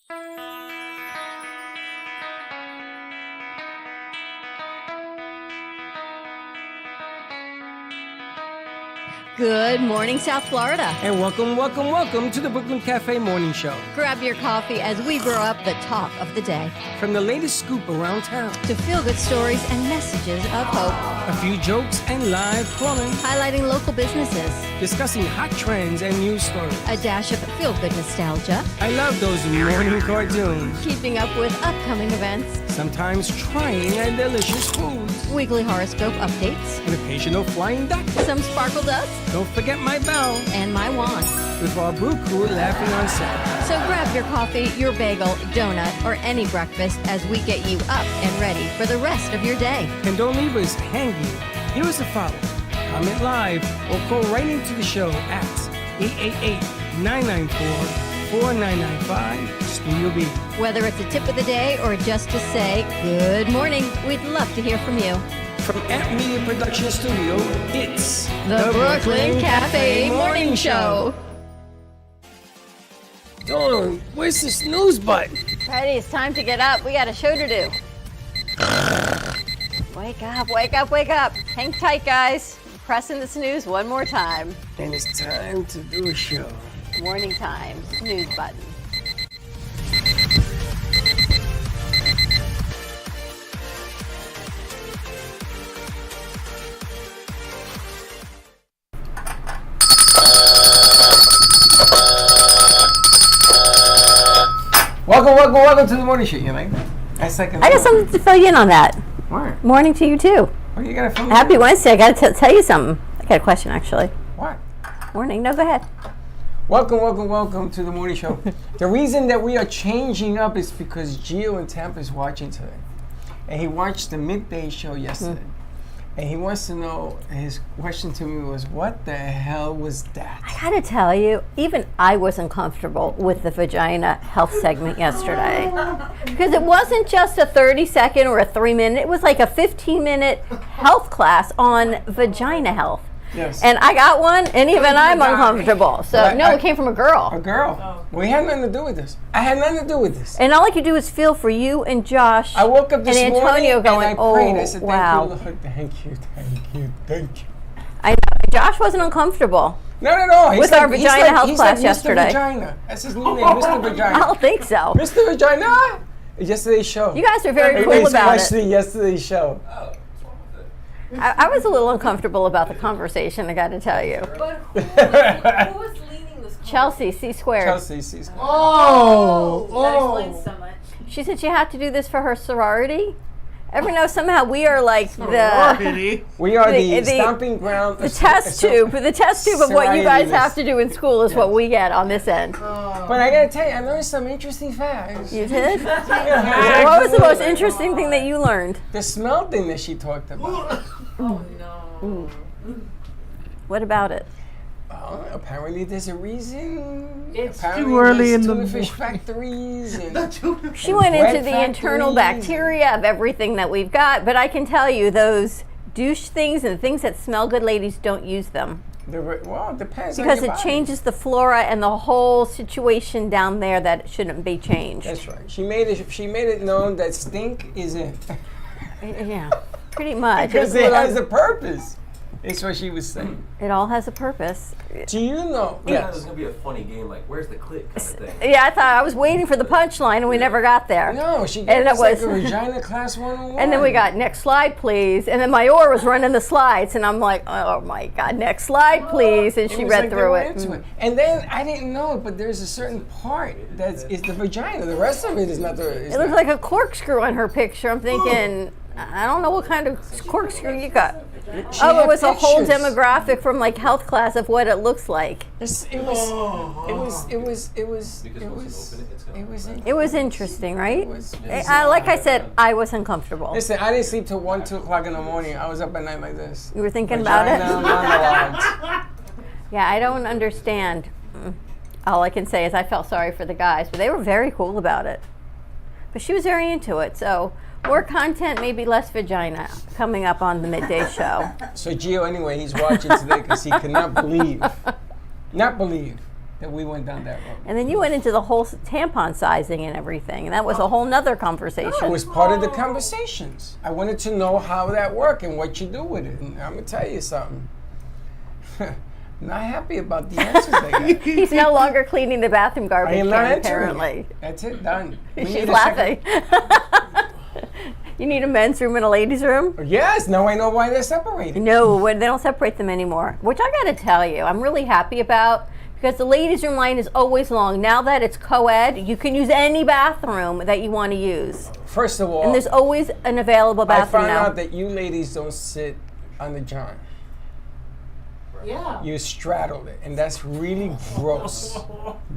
Good morning, South Florida. And welcome to the Brooklyn Cafe Morning Show. Grab your coffee as we brew up the talk of the day. From the latest scoop around town to feel-good stories and messages of hope. A few jokes and live calling. Highlighting local businesses. Discussing hot trends and news stories. A dash of feel-good nostalgia. I love those morning cartoons. Keeping up with upcoming events. Sometimes trying and delicious foods. Weekly horoscope updates. An occasional flying duck. Some sparkle dust. Don't forget my bell. And my wand. With our brew crew laughing on set. So grab your coffee, your bagel, donut, or any breakfast as we get you up and ready for the rest of your day. And don't leave us hanging. Here is a follow. Comment live or call right into the show at 888-994-4995 Studio B. Whether it's a tip of the day or just to say good morning, we'd love to hear from you. From Amp Media Production Studio, it's the Brooklyn Cafe Morning Show. Dawn, where's the snooze button? Freddie, it's time to get up. We got a show to do. Wake up, wake up, wake up. Hang tight, guys. Pressing the snooze one more time. And it's time to do a show. Morning time, snooze button. Welcome to the morning show. You like that? I got something to fill you in on that. What? Morning to you too. What you gotta fill me Happy in? Wednesday. I got to tell you something. I got a question actually. What? Morning. No, go ahead. Welcome to the morning show. The reason that we are changing up is because Gio in Tampa is watching today. And he watched the midday show yesterday. And he wants to know, his question to me was, what the hell was that? I got to tell you, even I was uncomfortable with the vagina health segment yesterday. Because it wasn't just a 30-second or a 3-minute. It was like a 15-minute health class on vagina health. Yes. And I got one, and even I'm uncomfortable. So, no, it came from a girl. A girl. Oh. Well, he had nothing to do with this. I had nothing to do with this. And all I could do was feel for you and Josh. I woke up this and Antonio morning going, and I prayed. I said, wow. Thank you. I know. Josh wasn't uncomfortable. No. With our vagina health class yesterday. Mr. Vagina. That's his new name, Mr. Vagina. I don't think so. Mr. Vagina? Yesterday's show. You guys are very cool about it. Yesterday's show. I was a little uncomfortable about the conversation, I got to tell you. But who was leading this call? Chelsea, C squared. Chelsea, C squared. That explains so much. She said she had to do this for her sorority. Ever know somehow we are like the stomping ground. The test tube of what you guys have to do in school is what we get on this end. But I gotta tell you, I learned some interesting facts. You did? What was the most interesting thing that you learned? The smell thing that she talked about. Oh no. What about it? Apparently there's a reason. It's too early in the fish factories. And she went into the internal bacteria of everything that we've got, but I can tell you those douche things and the things that smell good, ladies, don't use them. Well, it depends because on your it body. Changes the flora and the whole situation down there that shouldn't be changed. That's right. She made it known that stink is in. Yeah, pretty much. Because it has a purpose. It's what she was saying. It all has a purpose. Do you know? I thought it was going to be a funny game, like, where's the click kind of thing. Yeah, I thought I was waiting for the punchline and we never got there. No, she gave us like a vagina class 101. And then we got, next slide, please. And then Mayor was running the slides and I'm like, oh my God, next slide, please. And she read through it. And then I didn't know it, but there's a certain part that is the vagina. The rest of it is not the... It looks like a corkscrew on her picture. I'm thinking, I don't know what kind of corkscrew you got. It was a whole demographic from like health class of what it looks like. It was interesting, right? Like I said, I was uncomfortable. Listen, I didn't sleep till 1, 2 o'clock in the morning. I was up at night like this. You were thinking about it? Yeah, I don't understand. All I can say is I felt sorry for the guys, but they were very cool about it. But she was very into it, so more content, maybe less vagina, coming up on the midday show. So Gio, anyway, he's watching today because he cannot believe that we went down that road. And then you went into the whole tampon sizing and everything, and that was a whole nother conversation. It was part of the conversations. I wanted to know how that worked and what you do with it. And I'm gonna tell you something. Not happy about the answers I got. He's no longer cleaning the bathroom I garbage am can, not entering apparently. it. That's it, done. We She's need a laughing. You need a men's room and a ladies' room? Yes, now I know why they're separated. No, they don't separate them anymore. Which I got to tell you, I'm really happy about because the ladies' room line is always long. Now that it's co-ed, you can use any bathroom that you want to use, First of all, and there's always an available I bathroom found now. out that you ladies don't sit on the john. Yeah. You straddle it, and that's really gross.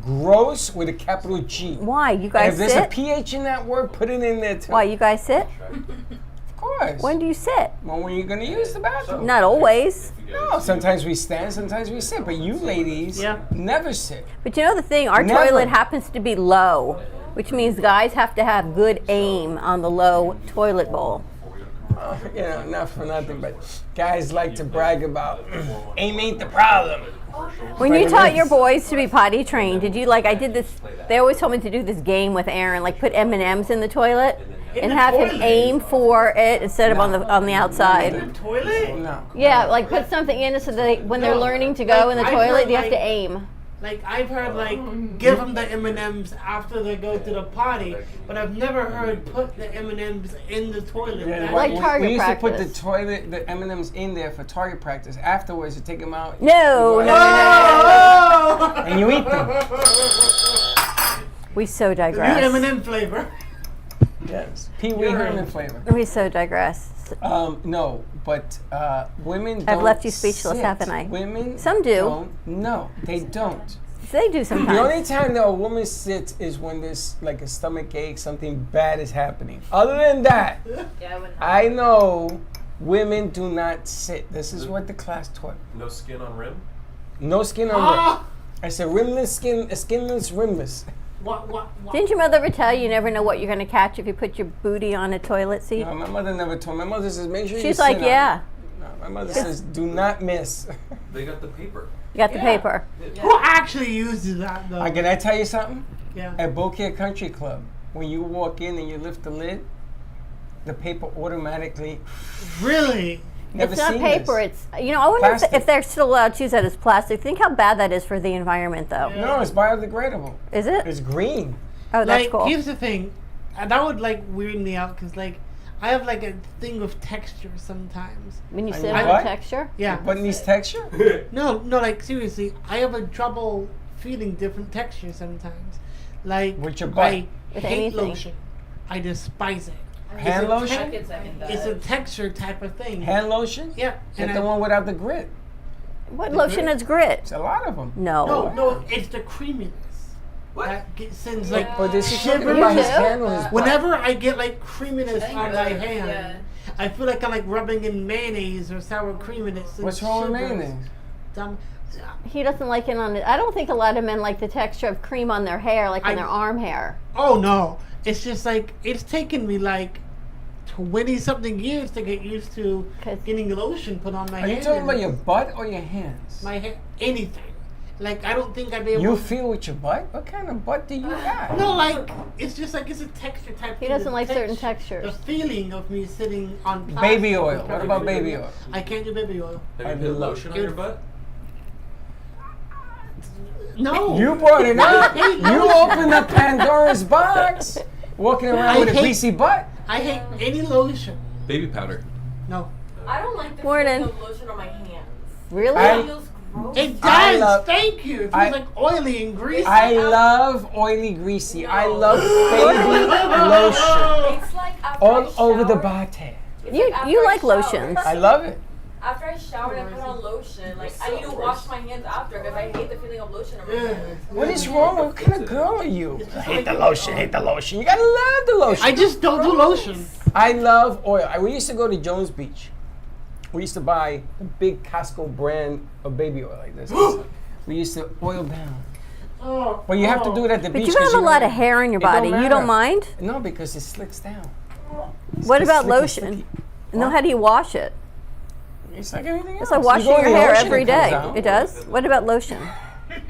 Gross with a capital G. Why you And guys if there's a sit? PH in that word, put it in there too. Why you guys sit? Of course. When do you sit? Well, when you're going to use the bathroom. Not always. No, sometimes we stand, sometimes we sit. But you ladies never sit. But you know the thing, our Never. toilet happens to be low, which means guys have to have good aim on the low toilet bowl. You know, not for nothing, but guys like to brag about aim ain't the problem. When you taught your boys to be potty trained, did you like? I did this. They always told me to do this game with Aaron, like put M&Ms in the toilet and have him aim for it instead of on the outside. Toilet? No. Yeah, like put something in it so that when they're learning to go in the I've toilet, heard, you have to like- aim. Like I've heard, like give them the M&Ms after they go to the potty, but I've never heard put the M&Ms in the toilet. Yeah, Like we target used to put practice. the M&Ms in there for target practice. Afterwards, you take them out. No, you no, go no, ahead and you eat them. We so New digress. M&M flavor. Yes. Pee Wee Herman flavor. We so digress. No, but women don't I've left you speechless, sit. haven't I? Women Some do. don't. No, they don't. They do The only sometimes. time that a woman sits is when there's like a stomach ache, something bad is happening. Other than that, Yeah, I wouldn't. I know women do not sit. This is what the class taught. No skin on rim? No skin on rim. Ah! I said rimless skin, skinless rimless. What? Didn't your mother ever tell you never know what you're going to catch if you put your booty on a toilet seat? No, my mother never told. My mother says, make sure you She's sit like, on yeah, it. No, my mother says, do not miss. They got the paper. you got the paper. Who actually uses that though? Can I tell you something? Yeah. At Beaucaire Country Club, when you walk in and you lift the lid, the paper automatically. Really? Never It's not seen paper. this. It's I wonder Plastic. if they're still allowed to use that as plastic. Think how bad that is for the environment, though. No, it's biodegradable. Is it? It's green. Oh, that's Like cool. here's the thing, that would like weird me out because like I have like a thing with texture sometimes. When you And sit you on what? the texture. Yeah. But needs texture? No, like seriously, I have a trouble feeling different textures sometimes. Like With your butt? I With hate anything. lotion. I despise it. Hand It's a lotion? I can second that. It's a texture type of thing. Hand lotion? Yeah. Get And the one without the grit. What lotion has grit? There's a lot of them. No. No, it's the creaminess. That sends like But this is talking shivers. about his too? hand or his butt. Whenever I get like creaminess think on my both, hand, yeah. I feel like I'm like rubbing in mayonnaise or sour cream and it sends What's wrong with shivers mayonnaise? down- He doesn't like it on it. I don't think a lot of men like the texture of cream on their hair, like on their arm hair. Oh no. It's just like it's taken me like 20 something years to get used to 'Cause- getting lotion put on my Are hand. you talking about and your butt or your hands? my hand? Anything. Like I don't think I'd be able You to. feel with your butt? What kind of butt do you got? No, like it's just like it's a texture type. He thing. doesn't The like certain The textures. feeling of me sitting on plastic Baby oil. is What very about good. baby oil? I can't do baby oil. Have I you put love lotion on your butt? No. You brought it up. I hate You lotion. opened up Pandora's box. Walking around I with a hate- greasy butt. I hate any lotion. Baby powder. No. I don't like the Morning. feeling of lotion on my hands. Really? I- It feels gross. It I does. love- Thank you. It feels I- like oily and greasy. I love oily, greasy. I No. love baby lotion. It's like after All I over the shower- body. it's You- after you I like shower. lotions. I love it. After I shower and I put on lotion, like I need to wash my hands after because I hate the feeling of lotion on my hands. What is wrong? What kind of girl are you? Hate the lotion, hate the lotion. You gotta love the lotion. I just don't do lotion. I love oil. We used to go to Jones Beach. We used to buy a big Costco brand of baby oil like this. We used to oil down. Oh, But you have to do it at the But beach. you 'cause have a lot don't- of hair on your it don't body. You matter. don't mind? No, because it slicks down. What It's about slicky, lotion? slicky. No, how do you wash it? It's like anything else. It's like You washing go in your the hair ocean, every it comes day. out. It does? What about lotion?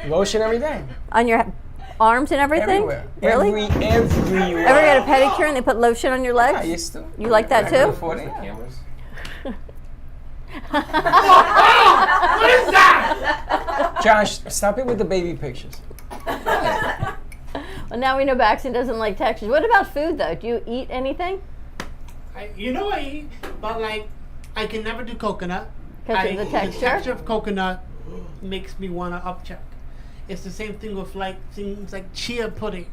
Lotion every day. On your arms and everything? Everywhere. Really? Everywhere. Ever get a pedicure and they put lotion on your legs? I used to. You like that I could too? afford it. Cameras. What is that? Josh, stop it with the baby pictures. Well, now we know Baxton doesn't like textures. What about food though? Do you eat anything? You know I eat, but like I can never do coconut. 'Cause of the texture? The texture of coconut makes me want to upchuck. It's the same thing with like things like chia pudding.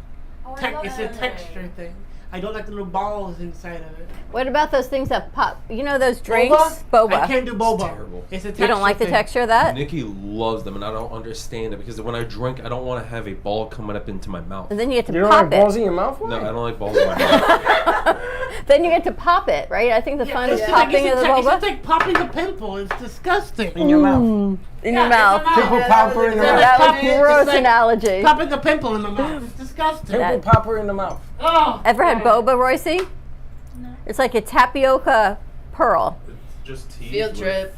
It's a texture thing. I don't like the little balls inside of it. What about those things that pop? You know those drinks? Boba. I can't do boba. terrible. It's a texture You don't like the thing. texture of that? Nikki loves them, and I don't understand it because when I drink, I don't want to have a ball coming up into my mouth. And then you get to You don't pop like balls it. in your mouth? Why? No, I don't like balls in my mouth. Then you get to pop it, right? I think the fun is It's popping of the it's boba like popping a pimple. It's disgusting. In your mouth. in Yeah, your in mouth. my Pimple popper in the Yeah, mouth. That was Popping it, gross it's like analogy. Popping a pimple in my mouth. It's disgusting. Pimple popper in the mouth. Oh, Ever had God. boba, Royce? No. It's like a tapioca pearl. It's just tea. Field trip.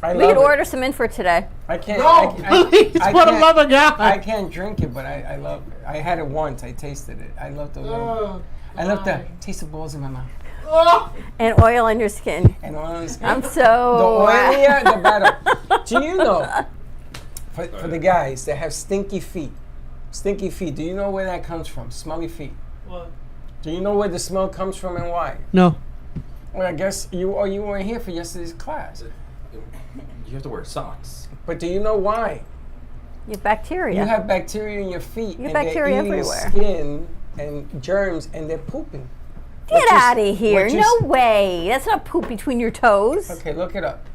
I We love could it. order some in for today. I can't. No, please, I for the can't- love of God. I can't drink it, but I love it. I had it once. I tasted it. I love the little. Oh, I love the God. taste of balls in my mouth Oh, And oil on your skin. and oil on the skin. I'm The so. oilier, the better. Do you know, for the guys that have stinky feet, do you know where that comes from? Smelly feet. what? Do you know where the smell comes from and why? No. Well, I guess you weren't here for yesterday's class. You have to wear socks. But do you know why? You have bacteria. You have bacteria in your feet. You have and bacteria they're eating everywhere. skin and germs, and they're pooping. Get out of here. what you No s- way. That's not poop between your toes. Okay, look it up.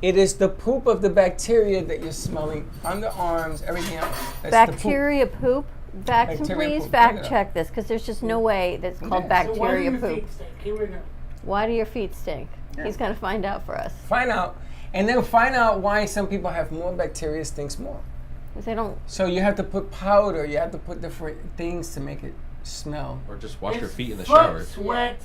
It is the poop of the bacteria that you're smelling on the arms, everything else. That's Bacteria poop. Baxton, Bacteria please poop. fact Look it up. check this because there's just no way that's called Yeah. So why do bacteria your poop. feet stink? Here we go. Why do your feet stink? He's going to find out for us. The poop. Find out, and then find out why some people have more bacteria, stinks more. 'Cause they don't. So you have to put powder, you have to put different things to make it smell. Or just wash your It's feet in the foot shower. sweat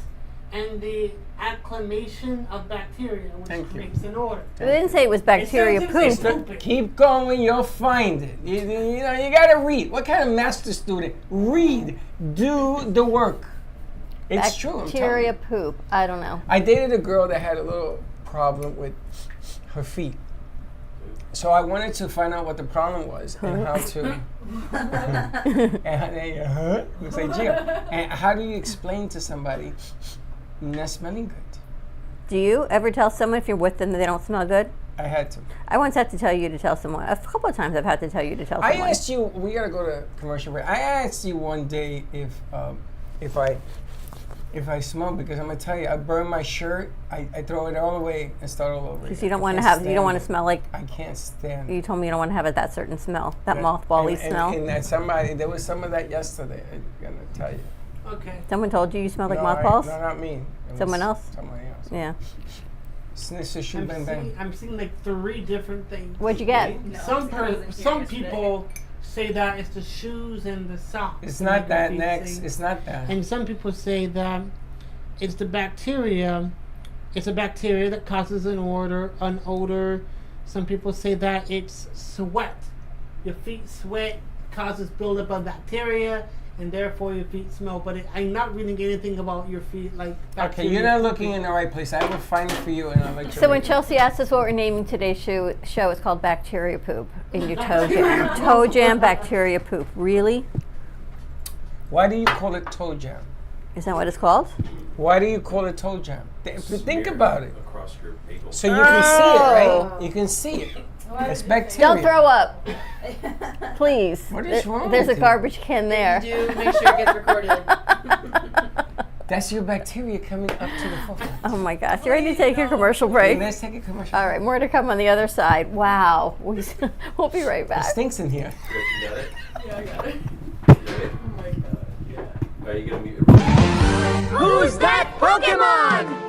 and the acclimation of bacteria, which Thank you. makes an order. They didn't say it was bacteria It says poop. poop. Keep going, you'll find it. You know, you gotta read. What kind of master student? Read, do the work. It's true. I'm telling Bacteria you. poop. I don't know. I dated a girl that had a little problem with her feet. So I wanted to find out what the problem was and how to. You say, Gio. And how do you explain to somebody you're not smelling good? Do you ever tell someone if you're with them that they don't smell good? I had to. I once had to tell you to tell someone. A couple of times I've had to tell you to tell I someone. asked you. We gotta go to commercial break. I asked you one day if I smell, because I'm gonna tell you, I burn my shirt. I throw it all away and start all over. Because again. you don't I want to can't have. You don't want to stand smell like. it. I can't stand it. You told me you don't want to have it, that certain smell, that Yeah. mothbally And- smell. And that somebody, there was some of that yesterday. I'm gonna tell you. Okay. Someone told you you smell like No, mothballs. No, not me. It Someone was else? Somebody else. Yeah. Snissa shoe bang bang. I'm seeing like 3 different things. What'd you get? Some people say that it's the shoes and the socks. It's that not make that your feet next. stink. It's not that. And some people say that it's the bacteria. It's a bacteria that causes an odor. Some people say that it's sweat. Your feet sweat causes buildup of bacteria, and therefore your feet smell. But I'm not reading anything about your feet like Okay, bacteria. you're not looking in the right place. I will find it for you, and I'll let you. So when read it. Chelsea asked us what we're naming today's show, it's called Bacteria Poop in your toe jam. Toe jam, bacteria poop. Really? Why do you call it toe jam? Is that what it's called? Why do you call it toe jam? Think about it. Across your bagel. So you can see it, right? You can see it. It's bacteria. Don't throw up. Please. What is wrong There's a with you? garbage can there. Do make sure it gets recorded. That's your bacteria coming up to the forefront. Oh my gosh. You ready to take a commercial break? Let's take a commercial. All right, more to come on the other side. Wow. We'll be right It back. stinks in here. You got it? Yeah, I got it. You got it? Oh my god. Yeah. Are you gonna mute your Who's that Pokemon?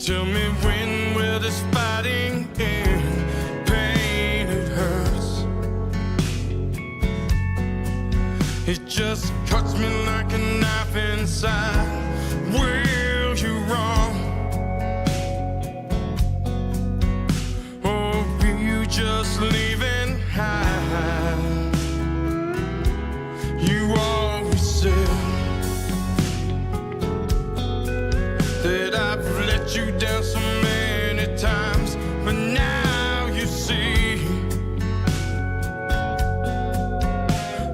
Tell me when will this fighting end? Pain, it hurts. It just cuts me like a knife inside. Will you wrong? Or will you just leaving high? You always said that I've let you down so many times, but now you see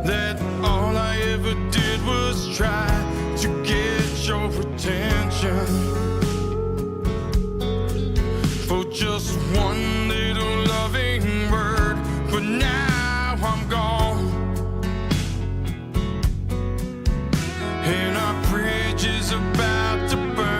that all I ever did was try to get your attention for just one little loving word, but now I'm gone and our bridge is about to burn.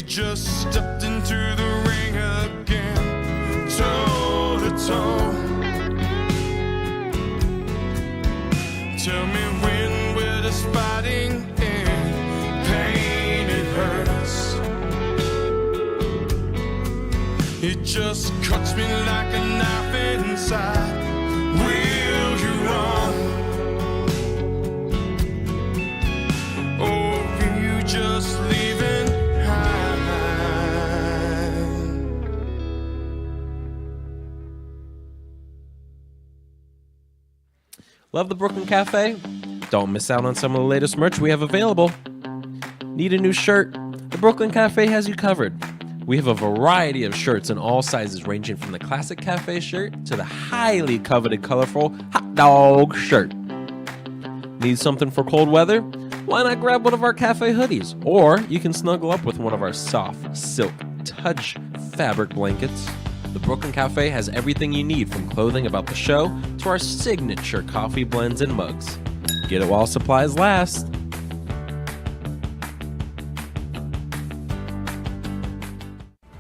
Just stepped into the ring again, toe to toe. Tell me when will this fighting end? Pain, it hurts. It just cuts me like a knife inside. Will you run? Or will you just leave it? Love the Brooklyn Cafe? Don't miss out on some of the latest merch we have available. Need a new shirt? The Brooklyn Cafe has you covered. We have a variety of shirts in all sizes, ranging from the classic cafe shirt to the highly coveted colorful hot dog shirt. Need something for cold weather? Why not grab one of our cafe hoodies? Or you can snuggle up with one of our soft silk touch fabric blankets. The Brooklyn Cafe has everything you need, from clothing about the show to our signature coffee blends and mugs. Get it while supplies last.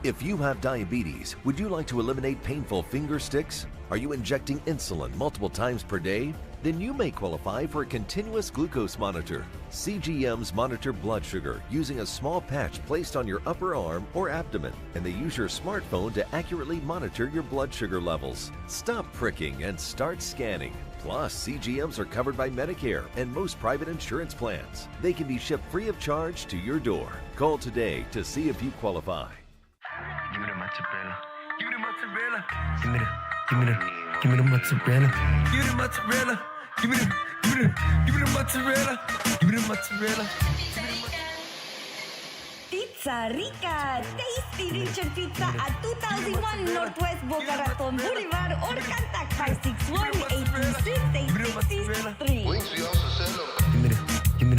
If you have diabetes, would you like to eliminate painful finger sticks? Are you injecting insulin multiple times per day? Then you may qualify for a continuous glucose monitor. CGMs monitor blood sugar using a small patch placed on your upper arm or abdomen, and they use your smartphone to accurately monitor your blood sugar levels. Stop pricking and start scanning. Plus, CGMs are covered by Medicare and most private insurance plans. They can be shipped free of charge to your door. Call today to see if you qualify. Give me the mozzarella. Give me the mozzarella. Give me the mozzarella. Give me the mozzarella. Give me the mozzarella. Give me the mozzarella. Give me the mozzarella. Pizza Rica, tasty Richard Pizza at 2001 Northwest Boca Raton Boulevard or contact 561-826-8663. Give me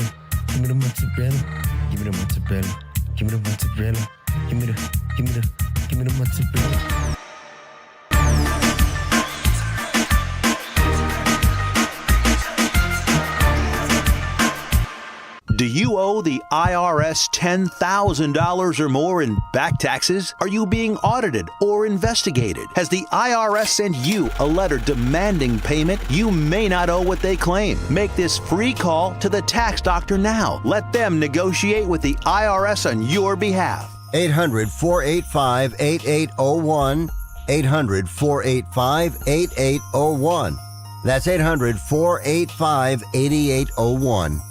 the mozzarella. Give me the mozzarella. Give me the mozzarella. Give me the mozzarella. Do you owe the IRS $10,000 or more in back taxes? Are you being audited or investigated? Has the IRS sent you a letter demanding payment? You may not owe what they claim. Make this free call to the tax doctor now. Let them negotiate with the IRS on your behalf. 800-485-8801. 800-485-8801. That's 800-485-8801.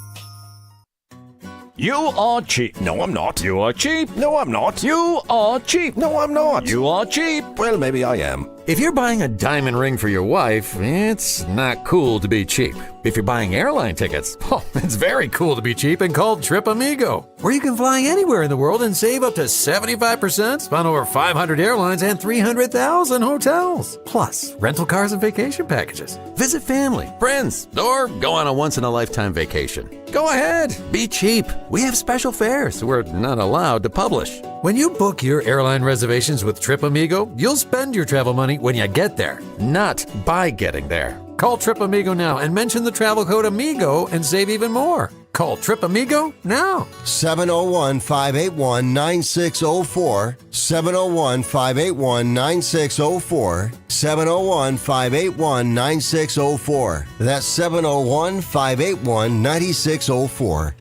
You are cheap. No, I'm not. You are cheap. No, I'm not. You are cheap. No, I'm not. You are cheap. Well, maybe I am. If you're buying a diamond ring for your wife, it's not cool to be cheap. If you're buying airline tickets, oh, it's very cool to be cheap and called Trip Amigo, where you can fly anywhere in the world and save up to 75% on over 500 airlines and 300,000 hotels. Plus, rental cars and vacation packages. Visit family, friends, or go on a once-in-a-lifetime vacation. Go ahead, be cheap. We have special fares we're not allowed to publish. When you book your airline reservations with Trip Amigo, you'll spend your travel money when you get there, not by getting there. Call Trip Amigo now and mention the travel code AMIGO and save even more. Call Trip Amigo now. 701-581-9604. 701-581-9604. 701-581-9604. That's 701-581-9604.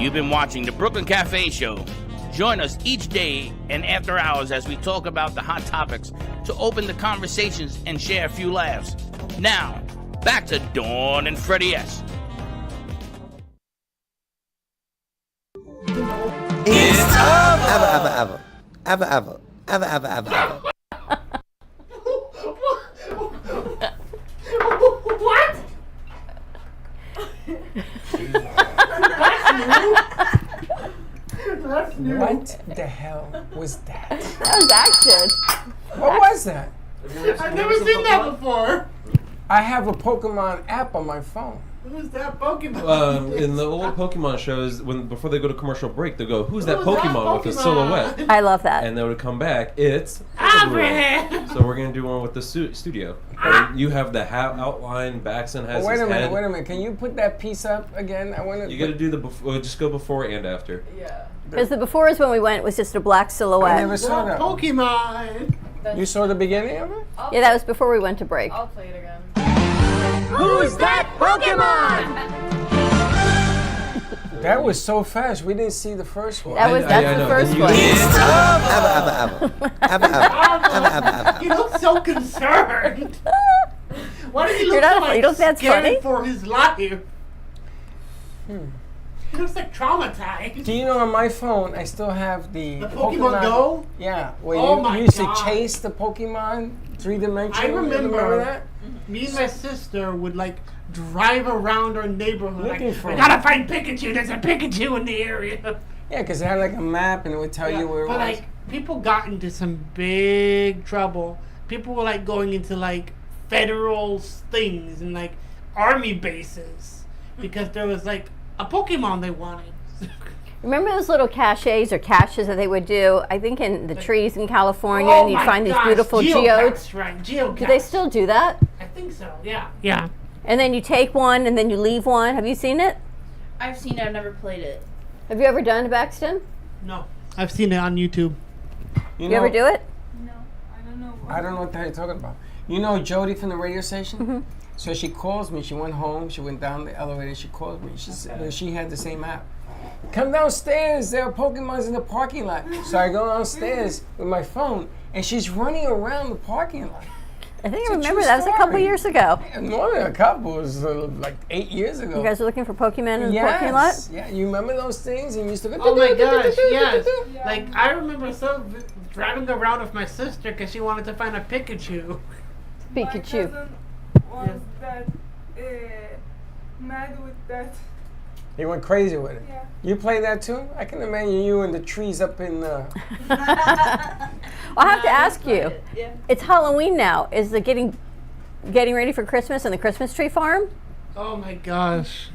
You've been watching the Brooklyn Cafe Show. Join us each day and after hours as we talk about the hot topics to open the conversations and share a few laughs. Now, back to Dawn and Freddie S. It's time. Ever. What? That's new. What the hell was that? That was action. What was that? I've never seen that before. I have a Pokemon app on my phone. Who's that Pokemon? In the old Pokemon shows, before they go to commercial break, they go, "Who's that Pokemon with a silhouette?" I love that. And they would come back. It's Abraham. So we're gonna do one with the studio. And you have the outline. Baxton has Wait his a minute. head. Can you put that piece up again? I want to. You got to do the just go before and after. Yeah. Because the before is when we went was just a black silhouette. I never saw that. Pokemon. You saw the beginning of it? Yeah, that was before we went to break. I'll play it again. Who's that Pokemon? That was so fast. We didn't see the first one. That's the first one. You look so concerned. Why did he look You're not- so you don't think that's scared funny? for his life? He looks like traumatized. Do you know on my phone I still have the Pokemon Go? Yeah, where Oh you my used God. to chase the Pokemon 3-dimensional. I remember that? Me and my sister would like drive around our neighborhood. Looking Like, for we him. gotta find Pikachu. There's a Pikachu in the area. Yeah, because it had like a map and it would tell you where it But was. like people got into some big trouble. People were like going into like federal things and like army bases because there was like a Pokemon they wanted. Remember those little caches or caches that they would do, I think in the trees in California, Oh and you'd my find gosh, these beautiful geodes? Right, geocaches. Do they still do that? I think so, yeah. Yeah. And then you take one and then you leave one. Have you seen it? I've seen it. I've never played it. Have you ever done it, Baxton? No. I've seen it on YouTube. You ever do it? I don't know what the hell you're talking about. You know Jody from the radio station? Mm-hmm. So she calls me. She went home. She went down the elevator. She called me. She said she had the same app. Come downstairs. There are Pokemons in the parking lot. So I go downstairs with my phone, and she's running around the parking lot. I think It's I a remember true that was a couple story. years ago. More than a couple. It was like 8 years ago. You guys are looking for Pokemon in the Yes. parking lot? Yeah, you remember those things? And you used to go. Oh my gosh, yes. Like, I remember driving around with my sister because she wanted to find a Pikachu. Pikachu. Was that mad with that He went crazy with it. Yeah. You play that too? I can imagine you in the trees up in the. Well, I have to ask you. Yeah. It's Halloween now. Is it getting ready for Christmas in the Christmas tree farm? Oh my gosh.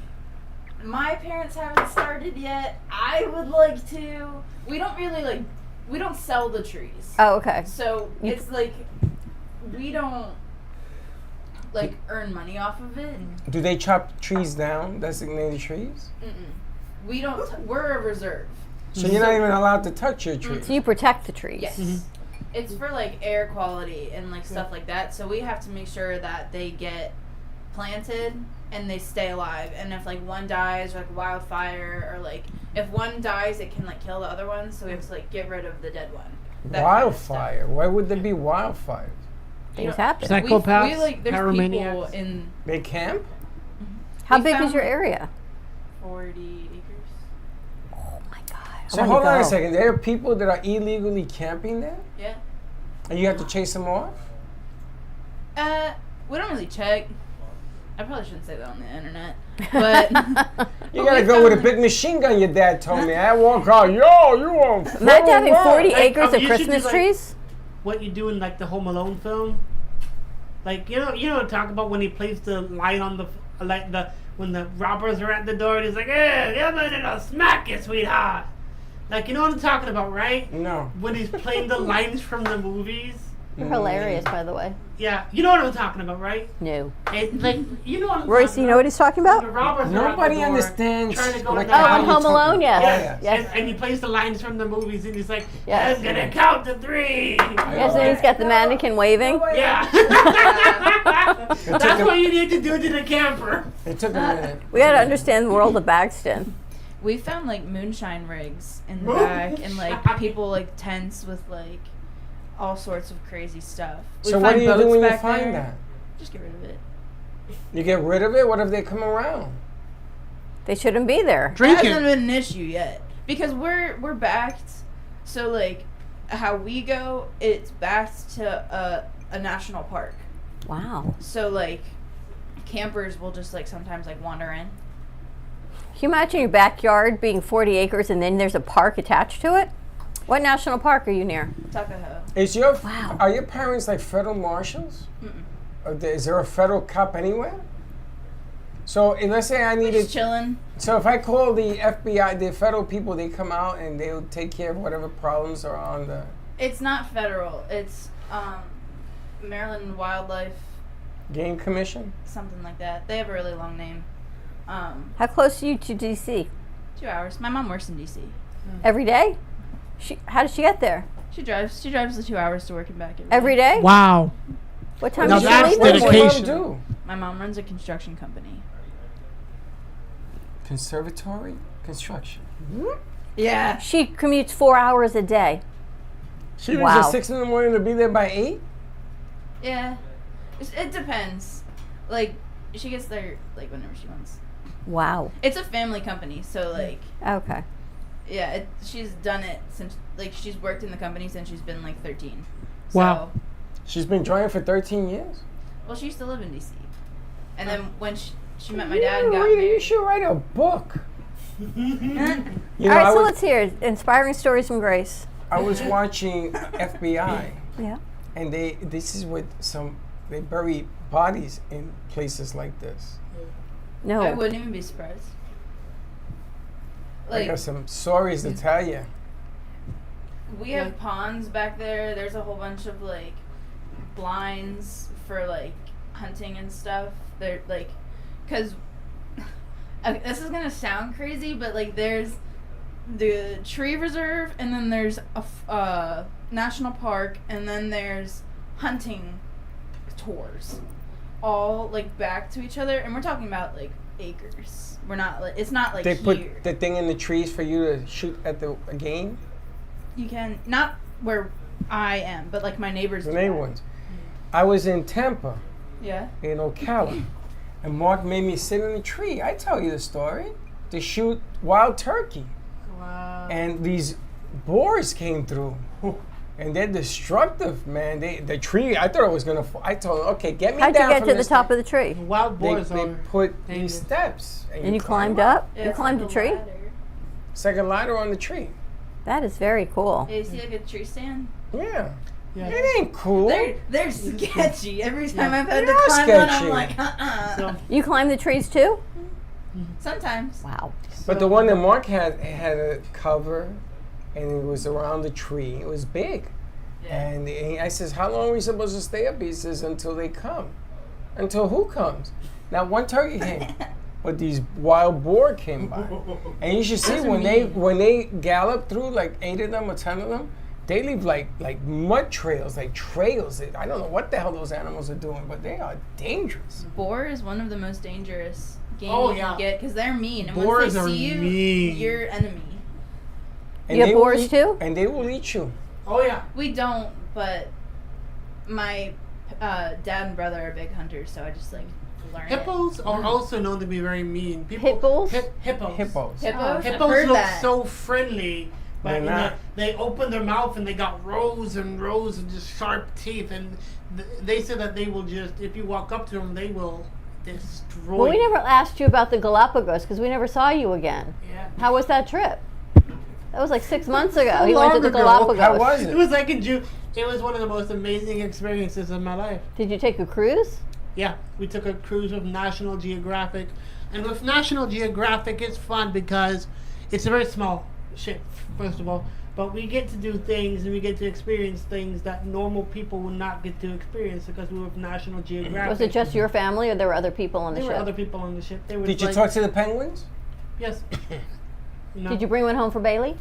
My parents haven't started yet. I would like to. We don't really we don't sell the trees. Oh, okay. So it's like, we don't earn money off of it. Do they chop trees down, designated trees? Mm-mm. We don't. We're a reserve. So you're not even allowed to touch your trees. So you protect the trees. Yes. It's for air quality and stuff like that. So we have to make sure that they get planted and they stay alive. And if one dies, wildfire, or if one dies, it can kill the other one. So we have to get rid of the dead one. That kind of stuff. Wildfire? Why would there be wildfires? Things happen. Psychopaths, there's pyromaniacs. people in. They camp? How We big is found, your area? 40 acres. Oh my God. So hold on a second. There are people that are illegally camping there? Yeah. And you have to chase them off? We don't really check. I probably shouldn't say that on the internet, but You gotta go with a big machine gun, your dad told me. I walk out, yo, you won't. Imagine having 40 Like, acres of you should do, Christmas trees. What you do in the Home Alone film? You know, talk about when he plays the line on the when the robbers are at the door and he's like, "Hey, I'm gonna smack you, sweetheart." You know what I'm talking about, right? No. When he's playing the lines from the movies. They're hilarious, by the way. Yeah, you know what I'm talking about, right? No. You know what I'm Royce, talking you know what he's talking about? The robbers are at the Nobody door understands trying to go what in the the hell Oh, house. in you're Home talking Alone, about. yes. Yes. And he plays the lines from the movies, and he's like, Yes. "I'm gonna count to 3." Yes, and he's got the mannequin waving. Yeah. That's what you need to do to the camper. It took a minute. We got to understand the world of Bagston. we found moonshine rigs in the back and people tents with all sorts of crazy stuff. We So what do find you do boats when you back find there. that? Just get rid of it. You get rid of it? What if they come around? They shouldn't be there. It hasn't been an issue yet because we're backed. So how we go, it's backed to a national park. Wow. So campers will just sometimes wander in. Can you imagine your backyard being 40 acres and then there's a park attached to it? What national park are you near? Tuckahoe. Are your parents federal marshals? Mm-mm. Is there a federal cop anywhere? So let's say I needed chilling. So if I call the FBI, the federal people, they come out and they'll take care of whatever problems are on the. It's not federal. It's Maryland Wildlife. Game Commission. Something like that. They have a really long name. How close are you to D.C.? 2 hours. My mom works in D.C. Every day? How does she get there? She drives the 2 hours to work and back every day. Wow. What time Now does she that's leave? in the morning? dedication. My mom runs a construction company. Conservatory construction. Yeah. She commutes 4 hours a day. She leaves Wow. at 6 in the morning to be there by 8. Yeah. It depends. She gets there whenever she wants. Wow. It's a family company, so Okay. yeah, she's done it since she's worked in the company since she's been 13. Wow. So, She's been driving for 13 years. well, she used to live in DC, and then when she met my dad and got You married. should write a book. You know, All right, I so was- let's hear it. Inspiring stories from Grace. I was watching FBI, Yeah. and this is what they bury bodies in places like this. No. I wouldn't even be surprised. I got some stories to tell you. We have ponds back there. There's a whole bunch of blinds for hunting and stuff. They're because this is gonna sound crazy, but there's the tree reserve, and then there's a national park, and then there's hunting tours, all back to each other, and we're talking about acres. We're not it's not They here. put the thing in the trees for you to shoot at the game. You can not where I am, but my neighbors. The do main that. ones. I was in Tampa, Yeah. in Ocala, and Mark made me sit in a tree. I tell you the story. To shoot wild turkey. Wow. And these boars came through. And they're destructive, man. The tree, I thought it was gonna fall. I told them, okay, get me How'd down you get from to the this top thing. of the tree? Wild boars They are put dangerous. these steps. And you climbed up? You climbed a tree? It's like a ladder on the tree. That is very cool. Yeah, you see like a tree stand? Yeah. Yeah. It ain't cool. They're sketchy. Every time I've had They to are climb one, I'm sketchy. like, So, You climb the trees too? Sometimes. Wow. But the one that Mark had a cover, and it was around the tree. It was big. And I says, how long are we supposed to stay up? He says, until they come. Until who comes? Now, one turkey came, but these wild boar came by. And you should see when they gallop through, like 8 of them or 10 of them, they leave like mud trails, like trails. I don't know what the hell those animals are doing, but they are dangerous. Boar is one of the most dangerous game Oh, you yeah. can get because they're mean. And Boars once they are see you, mean. you're enemy. And You have they will boars eat- too? And they will eat you. oh yeah. We don't, but my dad and brother are big hunters, so I just like learn Hippos it. are also known to be very mean. Pit bulls? Hippos. Hippos. Hippos? I've Hippos heard look that. so friendly, but They're you know, not. they open their mouth and they got rows and rows of just sharp teeth, and they say that they will just, if you walk up to them, they will destroy. Well, we you. never asked you about the Galapagos because we never saw you again. Yeah. How was that trip? That was like 6 months ago. So He went to long the ago. Galapagos. How was It it? was like in June. It was one of the most amazing experiences of my life. Did you take a cruise? Yeah, we took a cruise with National Geographic, and with National Geographic, it's fun because it's a very small ship, first of all. But we get to do things and we get to experience things that normal people would not get to experience because we were with National Geographic. Was it just your family or there were other people on the There were ship? other people on the ship. They were Did you like- talk to the penguins? Yes. No, Did you bring one home for Bailey?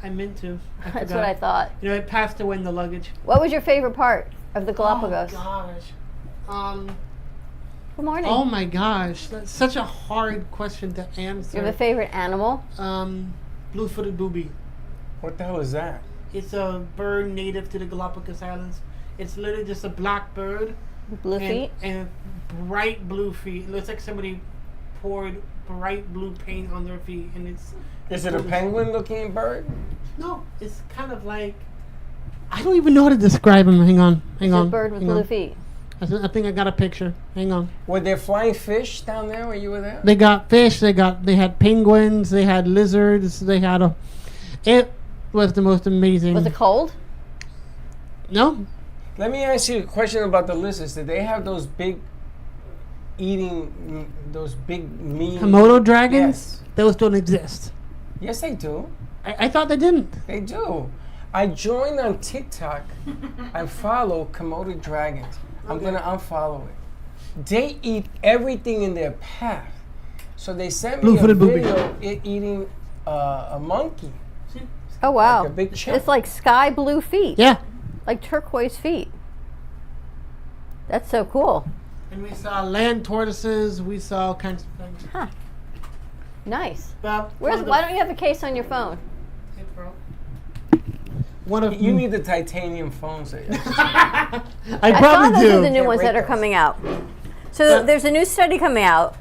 I meant to. I That's forgot. what I thought. You know, it passed away in the luggage. What was your favorite part of the Galapagos? Oh gosh. Good morning. Oh my gosh, that's such a hard question to answer. You have a favorite animal? Blue-footed booby. What the hell is that? It's a bird native to the Galapagos Islands. It's literally just a black bird. Blue and, feet? And bright blue feet. It looks like somebody poured bright blue paint on their feet, and it's. Is it a penguin-looking bird? No, it's kind of like. I don't even know how to describe him. Hang on. It's a bird with blue feet. I think I got a picture. Hang on. Were there flying fish down there when you were there? They got fish. They had penguins. They had lizards. They had It was the most amazing. Was it cold? No. Let me ask you a question about the lizards. Did they have those big those big mean Komodo dragons? Yes. Those don't exist. Yes, they do. I thought they didn't. They do. I joined on TikTok and follow Komodo dragons. I'm gonna unfollow it. They eat everything in their path. So they sent me a Blue-footed booby. video it eating a monkey. Oh, wow. Like a big chimp. It's like sky blue feet. Yeah. Like turquoise feet. That's so cool. And we saw land tortoises. We saw all kinds of things. Huh. Nice. But Why don't you have a case on your phone? One of You need the titanium phones. I I saw probably those do. are the new Can't ones rate that are those. coming out. So there's a new study coming out.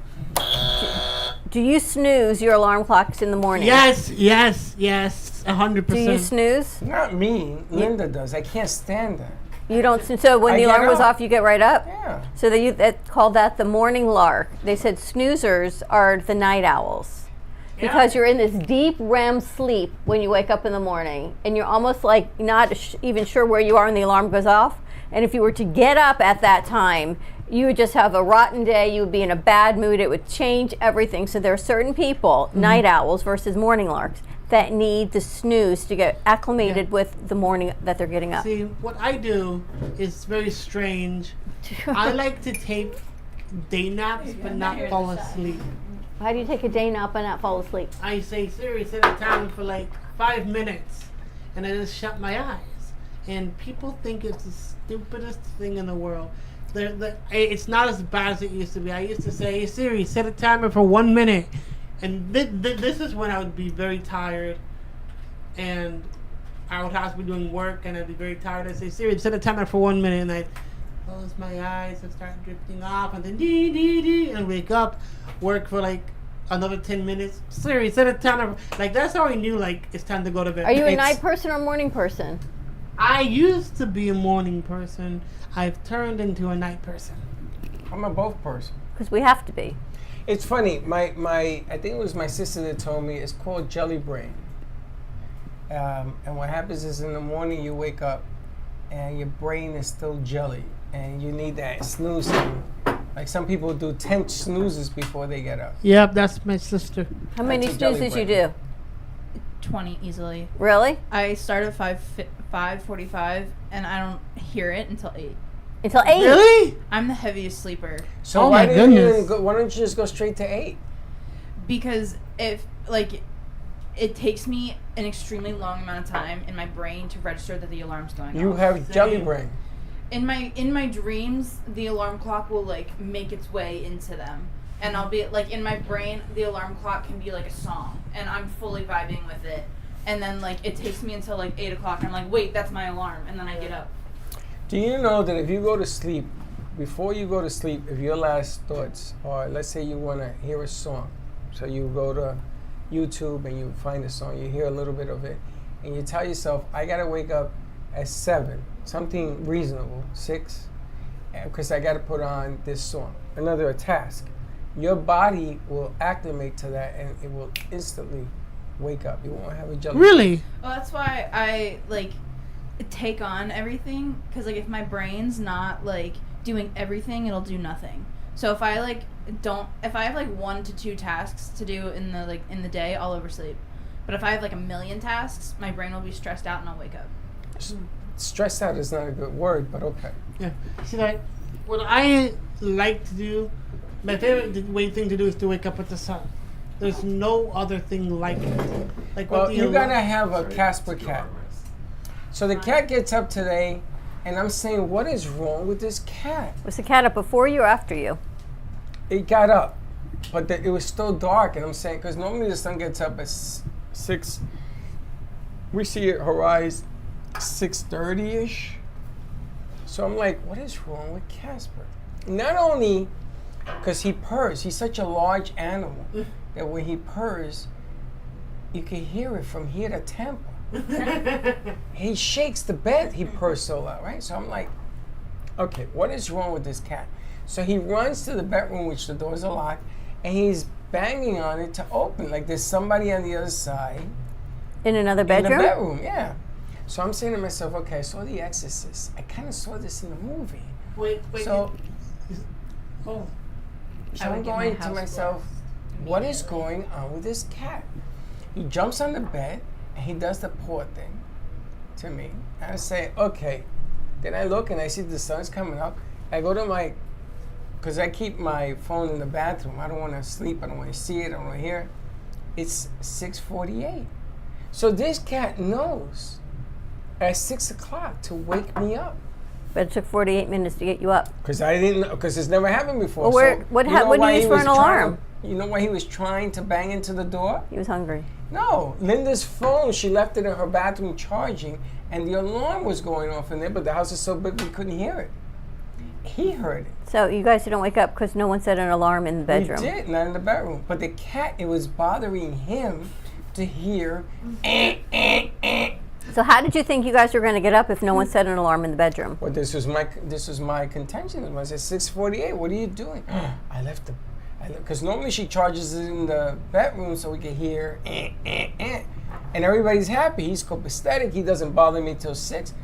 Do you snooze your alarm clocks in the morning? Yes, 100%. Do you snooze? Not me. Linda does. I can't stand that. You don't. So when I the get alarm goes up. off, you get right up. Yeah. So they called that the morning lark. They said snoozers are the night owls. Because you're in this deep REM sleep when you wake up in the morning, and you're almost like not even sure where you are when the alarm goes off. And if you were to get up at that time, you would just have a rotten day. You would be in a bad mood. It would change everything. So there are certain people, night owls versus morning larks, that need to snooze to get acclimated with the morning that they're getting up. See, what I do is very strange. I like to take day naps but not fall asleep. How do you take a day nap and not fall asleep? I say, Siri, set a timer for like 5 minutes, and I just shut my eyes. And people think it's the stupidest thing in the world. It's not as bad as it used to be. I used to say, hey, Siri, set a timer for 1 minute. And this is when I would be very tired, and I would have to be doing work, and I'd be very tired. I'd say, Siri, set a timer for 1 minute, and I'd close my eyes and start drifting off, and then dee dee dee, and wake up, work for like another 10 minutes. Siri, set a timer. Like that's how I knew like it's time to go to bed. Are you a night person or a morning person? I used to be a morning person. I've turned into a night person. I'm a both person. Because we have to be. It's funny. My I think it was my sister that told me it's called jelly brain. And what happens is in the morning you wake up and your brain is still jelly, and you need that snoozing. Like some people do 10 snoozes before they get up. Yep, that's my sister. How many That's a jelly snoozes you brain. do? 20 easily. Really? I start at 5:45 and I don't hear it until 8. Until 8? Really? I'm the heaviest sleeper. So Oh why my didn't you goodness. why don't you just go straight to 8? Because if like it takes me an extremely long amount of time in my brain to register that the alarm's going You off. have jelly brain. In my dreams, the alarm clock will like make its way into them, and I'll be like in my brain, the alarm clock can be like a song, and I'm fully vibing with it, and then like it takes me until like 8 o'clock. I'm like, wait, that's my alarm, and then I get up. Do you know that if you go to sleep, before you go to sleep, if your last thoughts are, let's say you want to hear a song, so you go to YouTube and you find a song, you hear a little bit of it, and you tell yourself, I gotta wake up at 7, something reasonable, 6, because I gotta put on this song, another task. Your body will acclimate to that and it will instantly wake up. You won't have a jelly. Really? Well, that's why I like take on everything, because like if my brain's not like doing everything, it'll do nothing. So if I have like 1 to 2 tasks to do in the day, I'll oversleep. But if I have like a million tasks, my brain will be stressed out and I'll wake up. Stressed out is not a good word, but okay. Yeah. See, like, what I like to do, my favorite thing to do is to wake up with the sun. There's no other thing like it. Like Well, with the you alarm- gotta have a Casper cat. So the cat gets up today, and I'm saying, what is wrong with this cat? Was the cat up before you or after you? It got up, but it was still dark, and I'm saying, because normally the sun gets up at 6. We see it horizon 6:30ish. So I'm like, what is wrong with Casper? Not only because he purrs, he's such a large animal that when he purrs, you can hear it from here to Tampa. He shakes the bed, he purrs so loud, right? So I'm like, okay, what is wrong with this cat? So he runs to the bedroom, which the doors are locked, and he's banging on it to open. Like there's somebody on the other side. In another bedroom? In the bedroom, yeah. So I'm saying to myself, okay, I saw The Exorcist. I kind of saw this in the movie. Wait. So, Oh. so I would I'm get my going to house myself, what is going on with this cat? He jumps on the bed and he does the paw thing to me. And I say, okay. Then I look and I see the sun's coming up. I go to because I keep my phone in the bathroom. I don't want to sleep. I don't want to see it. I don't want to hear it. It's 6:48. So this cat knows at 6 o'clock to wake me up. But it took 48 minutes to get you up. Because I didn't know, because it's never happened before. Well, So what you know do you why use he for was an alarm? You know why he was trying to bang into the door? He was hungry. No, Linda's phone, she left it in her bathroom charging, and the alarm was going off in there, but the house is so big we couldn't hear it. He heard it. So you guys didn't wake up because no one set an alarm in the bedroom. We did, not in the bedroom. But the cat, it was bothering him to hear, So how did you think you guys were going to get up if no one set an alarm in the bedroom? Well, this was my contention. It was at 6:48. What are you doing? I left because normally she charges it in the bedroom so we can hear, and everybody's happy. He's copacetic. He doesn't bother me till 6.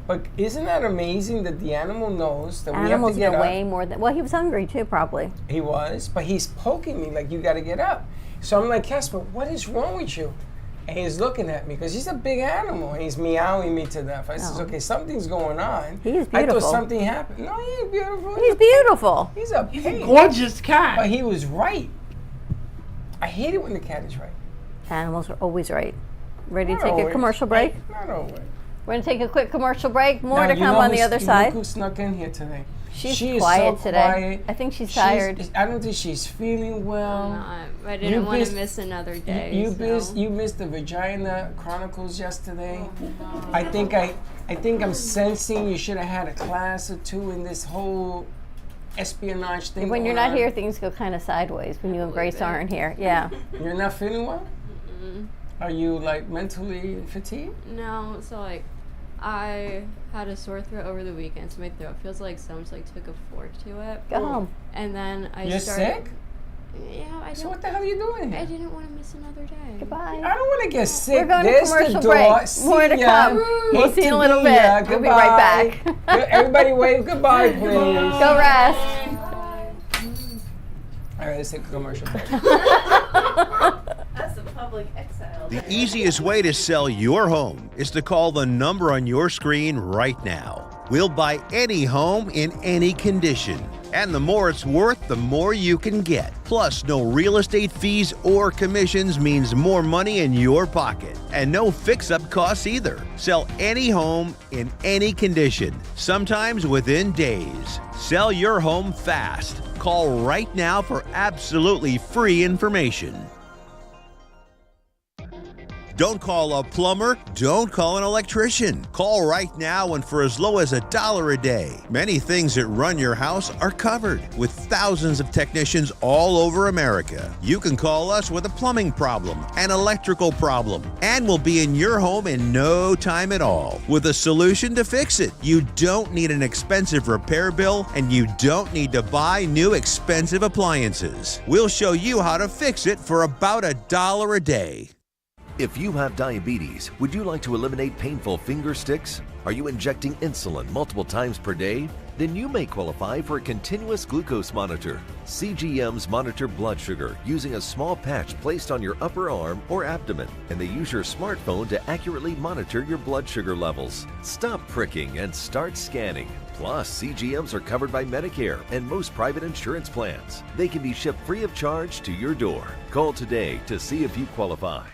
But isn't that amazing that the animal knows that Animals we have to know get way up? more than. Well, he was hungry too, probably. He was, but he's poking me like, you got to get up. So I'm like, Casper, what is wrong with you? And he's looking at me because he's a big animal. And he's meowing me to death. I says, okay, something's going on. He's I beautiful. thought something happened. No, he ain't beautiful. He's beautiful. He's a pig. Gorgeous cat. But he was right. I hate it when the cat is right. Animals are always right. Ready to Not take a always. commercial break? Not always. We're going to take a quick commercial break. More Now, to you come know on the who's- other you side. Know who snuck in here today? She's She is quiet so today. quiet. I think she's tired. I don't think she's feeling well. I didn't want to miss another day. You so. missed the Vagina Chronicles yesterday. I think I'm sensing you should have had a class or two in this whole espionage thing. When you're going not on. here, things go kind of sideways when you and Grace aren't here. Yeah. You're not feeling well? Mm-mm. Are you like mentally fatigued? No, so like I had a sore throat over the weekend, so my throat feels like someone took a fork to it. Go home. And then I You're started. sick? Yeah, I So don't. what the hell are you doing here? I didn't want to miss another day. Goodbye. I don't want to get sick. We're going There's to commercial the door. break. See More to ya. come. We'll Hate see you in to a little be bit. ya. We'll be right Goodbye. back. Everybody wave goodbye, please. Go rest. All right, let's take a commercial break. That's a public exile. The easiest way to sell your home is to call the number on your screen right now. We'll buy any home in any condition. And the more it's worth, the more you can get. Plus, no real estate fees or commissions means more money in your pocket. And no fix-up costs either. Sell any home in any condition, sometimes within days. Sell your home fast. Call right now for absolutely free information. Don't call a plumber, don't call an electrician. Call right now and for as low as $1 a day. Many things that run your house are covered with thousands of technicians all over America. You can call us with a plumbing problem, an electrical problem, and we'll be in your home in no time at all with a solution to fix it. You don't need an expensive repair bill and you don't need to buy new expensive appliances. We'll show you how to fix it for about $1 a day. If you have diabetes, would you like to eliminate painful finger sticks? Are you injecting insulin multiple times per day? Then you may qualify for a continuous glucose monitor. CGMs monitor blood sugar using a small patch placed on your upper arm or abdomen, and they use your smartphone to accurately monitor your blood sugar levels. Stop pricking and start scanning. Plus, CGMs are covered by Medicare and most private insurance plans. They can be shipped free of charge to your door. Call today to see if you qualify.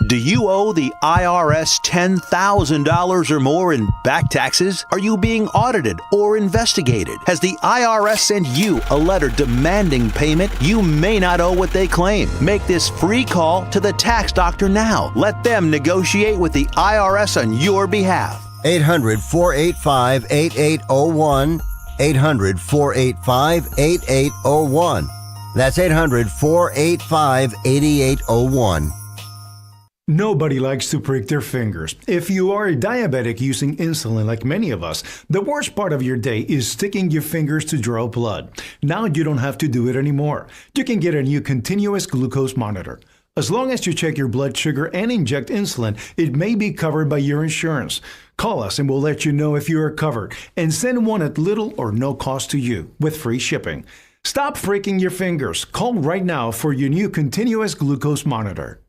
Do you owe the IRS $10,000 or more in back taxes? Are you being audited or investigated? Has the IRS sent you a letter demanding payment? You may not owe what they claim. Make this free call to the tax doctor now. Let them negotiate with the IRS on your behalf. 800-485-8801. 800-485-8801. That's 800-485-8801. Nobody likes to prick their fingers. If you are a diabetic using insulin like many of us, the worst part of your day is sticking your fingers to draw blood. Now you don't have to do it anymore. You can get a new continuous glucose monitor. As long as you check your blood sugar and inject insulin, it may be covered by your insurance. Call us and we'll let you know if you are covered, and send one at little or no cost to you with free shipping. Stop freaking your fingers. Call right now for your new continuous glucose monitor.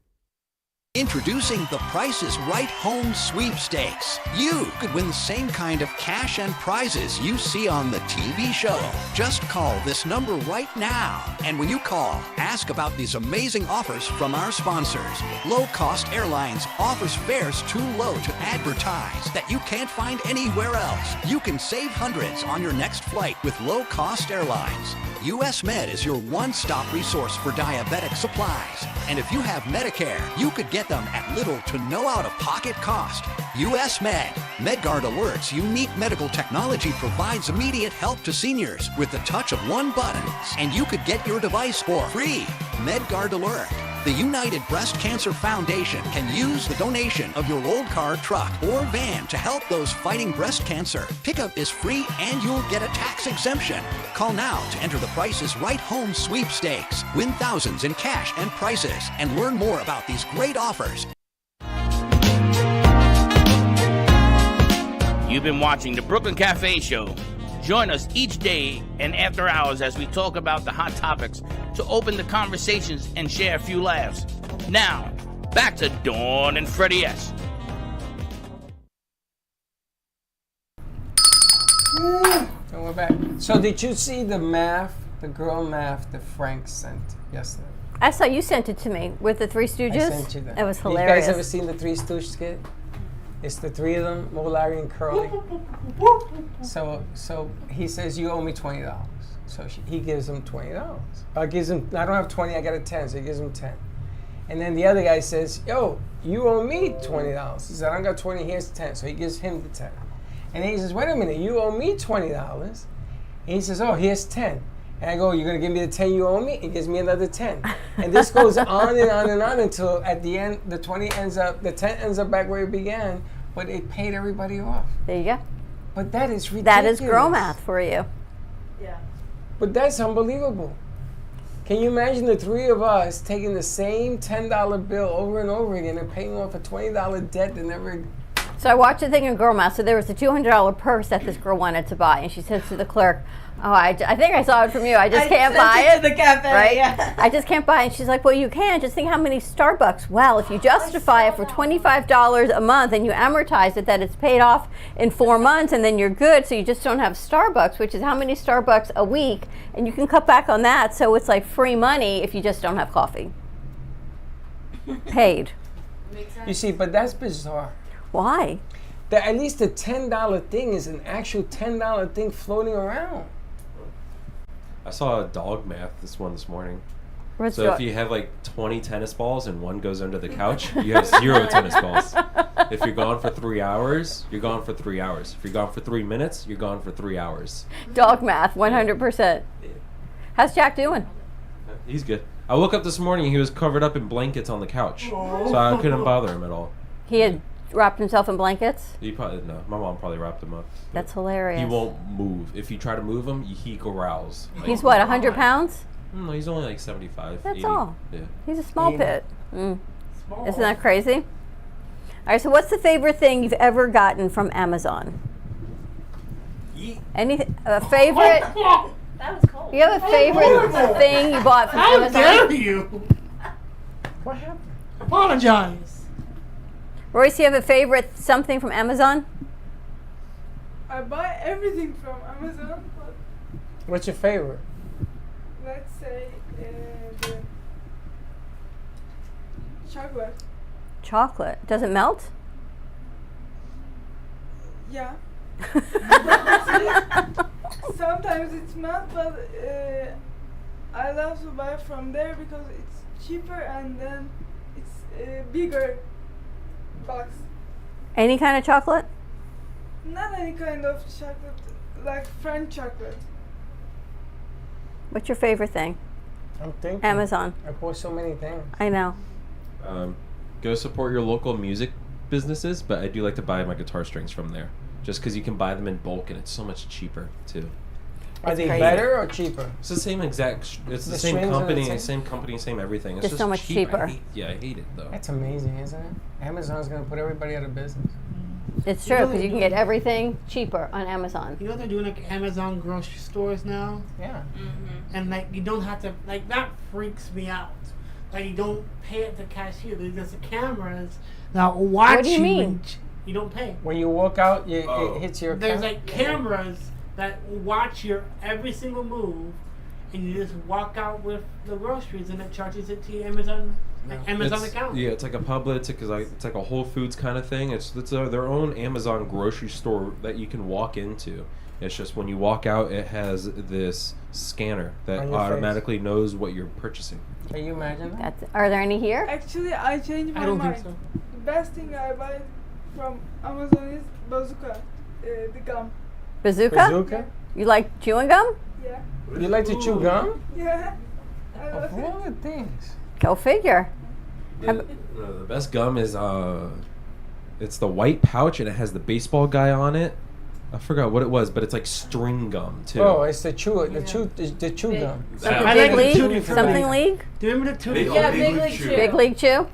Introducing the Price is Right Home Sweepstakes. You could win the same kind of cash and prizes you see on the TV show. Just call this number right now. And when you call, ask about these amazing offers from our sponsors. Low Cost Airlines offers fares too low to advertise that you can't find anywhere else. You can save hundreds on your next flight with Low Cost Airlines. US Med is your one-stop resource for diabetic supplies. And if you have Medicare, you could get them at little to no out-of-pocket cost. US Med. MedGuard Alert's unique medical technology provides immediate help to seniors with the touch of one button. And you could get your device for free. MedGuard Alert. The United Breast Cancer Foundation can use the donation of your old car, truck, or van to help those fighting breast cancer. Pickup is free and you'll get a tax exemption. Call now to enter the Price is Right Home Sweepstakes. Win thousands in cash and prizes and learn more about these great offers. You've been watching the Brooklyn Cafe Show. Join us each day and after hours as we talk about the hot topics to open the conversations and share a few laughs. Now, back to Dawn and Freddie S. And we're back. So did you see the girl math that Frank sent yesterday? I saw you sent it to me with the Three Stooges. I sent you that. It was hilarious. You guys ever seen the Three Stooges skit? It's the three of them, Mo, Larry, and Curly. So he says, you owe me $20. So he gives him $20. I don't have 20, I got a 10, so he gives him 10. And then the other guy says, yo, you owe me $20. He said, I don't got 20, here's 10. So he gives him the 10. And then he says, wait a minute, you owe me $20. And he says, oh, here's 10. And I go, you're going to give me the 10 you owe me? He gives me another 10. And this goes on and on and on until at the end, the 10 ends up back where it began but it paid everybody off. There you go. But that is ridiculous. That is girl math for you. Yeah. But that's unbelievable. Can you imagine the three of us taking the same $10 bill over and over again and paying off a $20 debt that never... So I watched a thing in Girl Math. So there was a $200 purse that this girl wanted to buy, and she says to the clerk, "Oh, I think I saw it from you. I just can't buy it." To the cafe, right? yeah. I just can't buy it. And she's like, "Well, you can. Just think how many Starbucks." Well, if you justify it for $25 a month and you amortize it, that it's paid off in 4 months, and then you're good. So you just don't have Starbucks, which is how many Starbucks a week, and you can cut back on that. So it's like free money if you just don't have coffee. Paid. You see, but that's bizarre. Why? That at least the $10 thing is an actual $10 thing floating around. I saw a dog math this morning. What's So if you have like 20 tennis balls and one goes under the couch, you have 0 tennis balls. If you're gone for 3 hours, you're gone for 3 hours. If you're gone for 3 minutes, you're gone for 3 hours. Dog math, 100%. How's Jack doing? He's good. I woke up this morning, he was covered up in blankets on the couch. So I couldn't bother him at all. He had wrapped himself in blankets? No, my mom probably wrapped him up. That's hilarious. He won't move. If you try to move him, he growls. Like, He's what, 100 pounds? No, he's only like 75. That's 80. all. Yeah. He's a small pit. Isn't that crazy? All right, so what's the favorite thing you've ever gotten from Amazon? Anything? A favorite? That was cold. You have a favorite thing you bought from How Amazon? dare you? What happened? Apologize. Royce, you have a favorite something from Amazon? I buy everything from Amazon, but What's your favorite? let's say the chocolate. Chocolate. Does it melt? Yeah. Sometimes it's not, but I love to buy from there because it's cheaper and then it's a bigger box. Any kind of chocolate? Not any kind of chocolate, like French chocolate. What's your favorite thing? I'm thinking. Amazon. I bought so many things. I know. Go support your local music businesses, but I do like to buy my guitar strings from there. Just because you can buy them in bulk and it's so much cheaper too. Are they better or cheaper? It's the same exact. It's the The same strings are the company, same? same everything. It's Just so much cheaper. I hate it though. That's amazing, isn't it? Amazon's gonna put everybody out of business. It's true, because you can get everything cheaper on Amazon. You know they're doing like Amazon grocery stores now? Yeah. And like you don't have to, like that freaks me out. Like you don't pay at the cashier. There's the cameras that watch What do you mean? and you don't pay. When you walk out, it hits your There's account. like cameras that watch your every single move, and you just walk out with the groceries, and it charges it to your Amazon account. Yeah, it's like a Publix. It's like a Whole Foods kind of thing. It's their own Amazon grocery store that you can walk into. It's just when you walk out, it has this scanner that On your automatically knows what you're purchasing. Can you imagine that? Are there any here? Actually, I changed my I don't mind. think so. The best thing I buy from Amazon is Bazooka, the gum. Bazooka? Bazooka? You like chewing gum? Yeah. You like to chew gum? Yeah. I Of love all the things. Go figure. The best gum is it's the white pouch and it has the baseball guy on it. I forgot what it was, but it's like string gum too. Oh, it's the chew gum. I Big like the League? Tutti Frutti. Something League? Do you remember the Tutti Yeah, Frutti? Big League Chew. Big League Chew?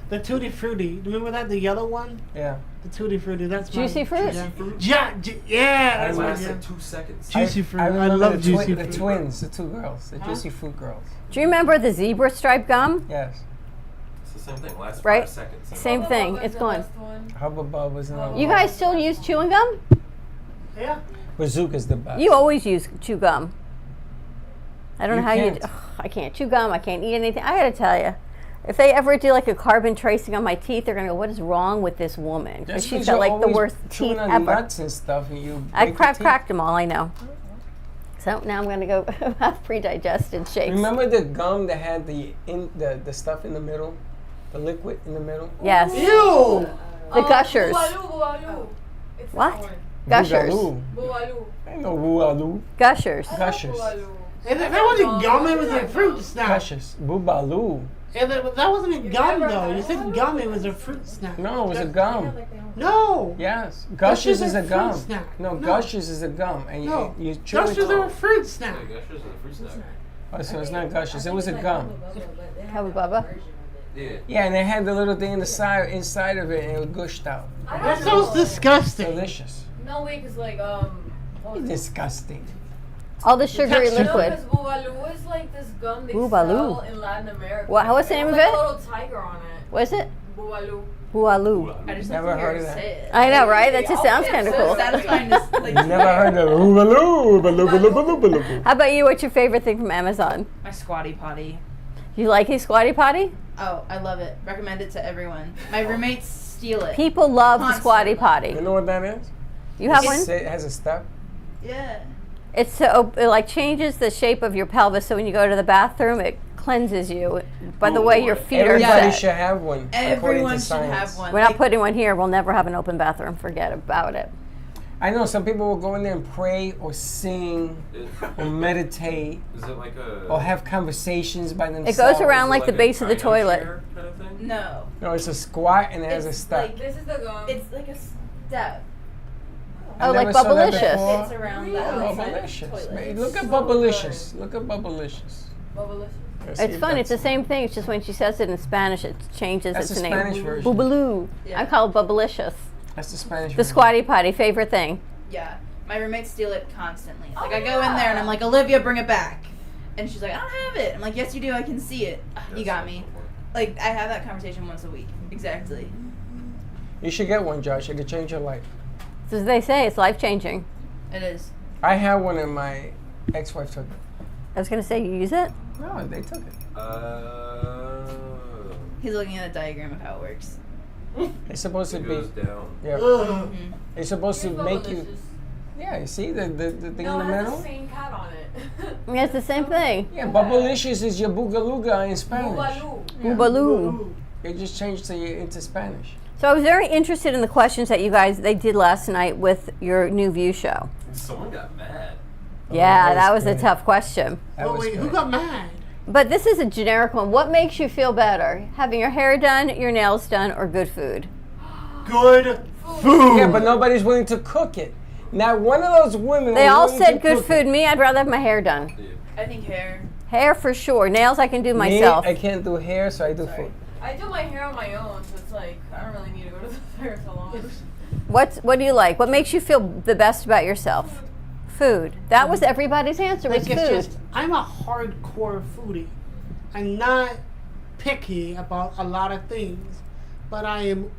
The Tutti Frutti. Do you remember that? The yellow one? Yeah. The Tutti Frutti. That's Juicy mine. fruit? Yeah, that's It mine. lasts Yeah. like 2 seconds. Juicy fruit. I I remember love the juicy the fruit. twins, the two girls, the Juicy Fruit girls. Do you remember the zebra stripe gum? Yes. It's the same thing. Lasts Right? 5 seconds. Same thing. It's gone. Hubba Bubba's and You guys still use chewing gum? Yeah. Bazooka's the best. You always use chew gum. I don't You know how can't. you. I can't chew gum. I can't eat anything. I gotta tell you, if they ever do like a carbon tracing on my teeth, they're gonna go, "What is wrong with this woman?" Because That's she's 'cause got you're like the always worst chewing teeth on ever. nuts and stuff, and you. I break your teeth. cracked them all. I know. So now I'm gonna go have pre-digested shakes. Remember the gum that had the stuff in the middle, the liquid in the middle? Yes. Ew! The gushers. Boogaloo. It's What? that one. Gushers. Boogaloo. Boogaloo. Ain't no boogaloo. Gushers. Gushers. Boogaloo. And that wasn't gum, it was a fruit snack. Gushers. Boobaloo. That wasn't a gum though. You said gum. It was a fruit snack. No, it was a gum. No. Yes, Gushers is a fruit gum. snack. No, Gushers is a gum, and No. you chew it. Gushers are a fruit snack. Gushers is a fruit snack. Oh, so it's not Gushers. It was a gum. Hubba Bubba. Yeah, and they had the little thing inside of it, and it gushed out. That sounds disgusting. Delicious. No way, cause like Disgusting. All the sugary No, liquid. because Boobaloo is like this gum they Boobaloo. sell in Latin America. What's the name of It has, it? like a little tiger on it. What is it? Boobaloo. Booaloo. I just Never like to heard hear of her that. say it. I know, right? That just sounds kind of cool. Satisfying to, like, You never heard of Boobaloo? How about you? What's your favorite thing from Amazon? My squatty potty. You like his Squatty Potty? Oh, I love it. Recommend it to everyone. My roommates steal it. People love the Squatty Potty. You know what that is? You have one? It has a step. Yeah. It's so it like changes the shape of your pelvis, so when you go to the bathroom, it cleanses you. By the way, your feet are Everybody set. should have one. Everyone according to should science. have one. We're not putting one here. We'll never have an open bathroom. Forget about it. I know some people will go in there and pray or sing or meditate Is it like a? or have conversations by It themselves. goes around like the base of the toilet. No. No, it's a squat and it has a It's step. like this is the gum. It's like a step. I Oh, like never saw that Bubblicious. before. It's around the Oh, outside of the Bubblicious. toilet. Man, look at Bubblicious. Look at Bubblicious. Let's see It's if fun. It's that's- the same thing. It's just when she says it in Spanish, it changes That's its the name. Spanish version. Boobaloo. I call it Bubblicious. That's the Spanish The version. Squatty Potty, favorite thing. Yeah. My roommates steal it constantly. Like I go in there and I'm like, Olivia, bring it back. And she's like, I don't have it. I'm like, yes, you do. I can see it. You got me. Like I have that conversation once a week. Exactly. You should get one, Josh. It could change your life. So as they say, it's life changing. It is. I had one and my ex-wife took it. I was gonna say, you use it? No, they took it. He's looking at a diagram of how it works. It's supposed to It be. goes down. Yeah. Mhm. It's supposed to make you. Yeah, you see the thing in the middle? same cat on it. Yeah, it's the same thing. Yeah, Bubblicious is your boogalooga in Spanish. Boobaloo. It just changed into Spanish. So I was very interested in the questions that you guys they did last night with your new View show. Someone got mad. Yeah, that that was was a good. tough question. That was Wait, who good. got mad? But this is a generic one. What makes you feel better? Having your hair done, your nails done, or good food? Good food. Yeah, but nobody's willing to cook it. Not one of those women. They was all willing to said good cook food. Me, I'd rather have my hair done. I think hair. Hair for sure. Nails I can do Me, myself. I can't do hair, so I do food. I do my hair on my own, so it's like I don't really need to go to the hair salon. What do you like? What makes you feel the best about yourself? Food. That was everybody's answer. Was Like, it's food. just, I'm a hardcore foodie. I'm not picky about a lot of things, but I am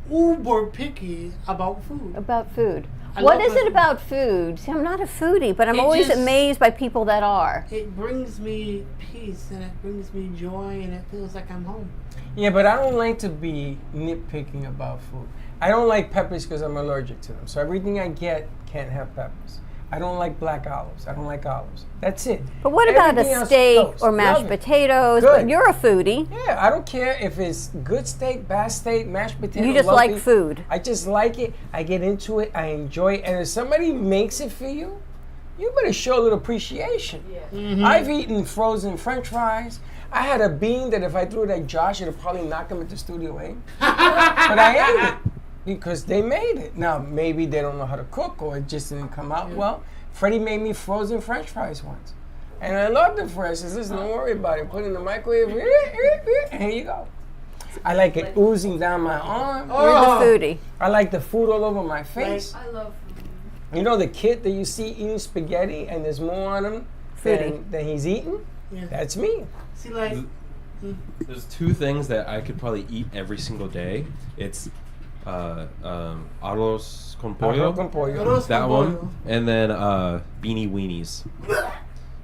uber picky about food. About food. I What love is my it food. about food? See, I'm not a foodie, but I'm It always just- amazed by people that are. It brings me peace and it brings me joy and it feels like I'm home. Yeah, but I don't like to be nitpicking about food. I don't like peppers because I'm allergic to them. So everything I get can't have peppers. I don't like black olives. I don't like olives. That's it. But what about Everything a else steak goes. or mashed Love it. potatoes? Good. But you're a foodie. Yeah, I don't care if it's good steak, bad steak, mashed potato. You just like food. I just like it. I get into it. I enjoy it. And if somebody makes it for you, you better show a little appreciation. Mhm. I've eaten frozen French fries. I had a bean that if I threw it at Josh, it'd probably knock him at the studio A. But I ate it because they made it. Now, maybe they don't know how to cook or it just didn't come out well. Freddie made me frozen French fries once. And I loved it fresh. He says, listen, don't worry about it. Put it in the microwave. And here you go. I like it oozing down my arm. You're the foodie. I like the food all over my face. I love food. You know the kid that you see eating spaghetti and there's more on him than he's eating? Yeah. That's me. See, like, There's two things that I could probably eat every single day. It's arroz con pollo. Arroz con pollo. Arroz That con one. pollo. And then beanie weenies.